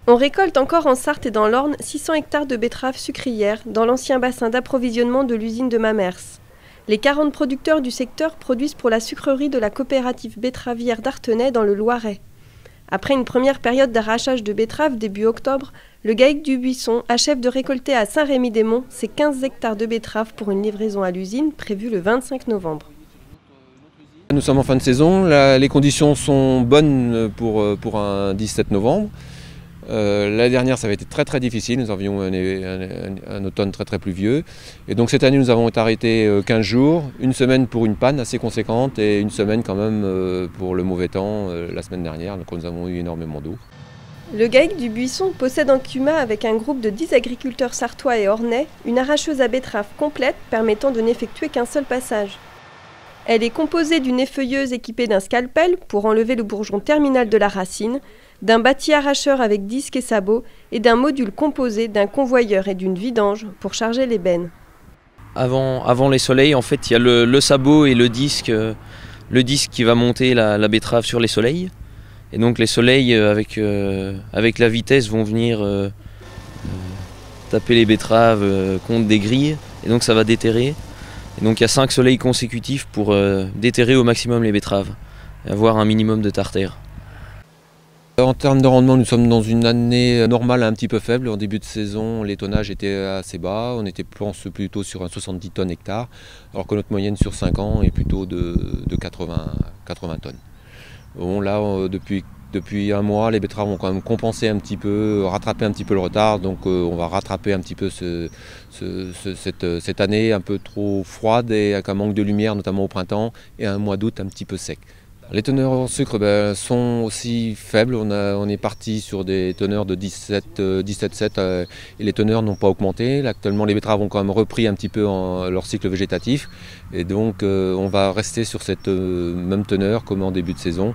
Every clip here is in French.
On récolte encore en Sarthe et dans l'Orne 600 hectares de betteraves sucrières dans l'ancien bassin d'approvisionnement de l'usine de Mamers. Les 40 producteurs du secteur produisent pour la sucrerie de la coopérative betteravière d'Artenay dans le Loiret. Après une première période d'arrachage de betteraves début octobre, le GAEC du Buisson achève de récolter à Saint-Rémy-des-Monts ses 15 hectares de betteraves pour une livraison à l'usine prévue le 25 novembre. Nous sommes en fin de saison, les conditions sont bonnes pour un 17 novembre. L'année dernière, ça avait été très difficile, nous avions un automne très pluvieux. Et donc cette année, nous avons été arrêtés 15 jours, une semaine pour une panne assez conséquente et une semaine quand même pour le mauvais temps la semaine dernière, donc nous avons eu énormément d'eau. Le GAEC du Buisson possède en Cumas, avec un groupe de 10 agriculteurs sartois et ornais, une arracheuse à betteraves complète permettant de n'effectuer qu'un seul passage. Elle est composée d'une effeuilleuse équipée d'un scalpel pour enlever le bourgeon terminal de la racine, d'un bâti arracheur avec disque et sabot et d'un module composé d'un convoyeur et d'une vidange pour charger les bennes. Avant les soleils, en fait, il y a le sabot et le disque qui va monter la betterave sur les soleils. Et donc les soleils, avec la vitesse, vont venir taper les betteraves contre des grilles. Et donc ça va déterrer. Et donc il y a 5 soleils consécutifs pour déterrer au maximum les betteraves et avoir un minimum de tartare. En termes de rendement, nous sommes dans une année normale un petit peu faible. En début de saison, les tonnages étaient assez bas. On était plutôt sur un 70 tonnes hectare, alors que notre moyenne sur 5 ans est plutôt de 80 tonnes. Bon, là, depuis un mois, les betteraves ont quand même compensé un petit peu, rattrapé un petit peu le retard. Donc on va rattraper un petit peu cette année un peu trop froide et avec un manque de lumière, notamment au printemps, et un mois d'août un petit peu sec. Les teneurs en sucre sont aussi faibles. On est parti sur des teneurs de 17,7 et les teneurs n'ont pas augmenté. Là, actuellement, les betteraves ont quand même repris un petit peu leur cycle végétatif. Et donc, on va rester sur cette même teneur comme en début de saison.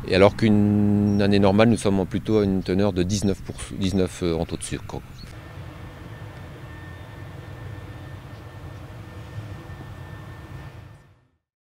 Et alors qu'une année normale, nous sommes plutôt à une teneur de 19 en taux de sucre.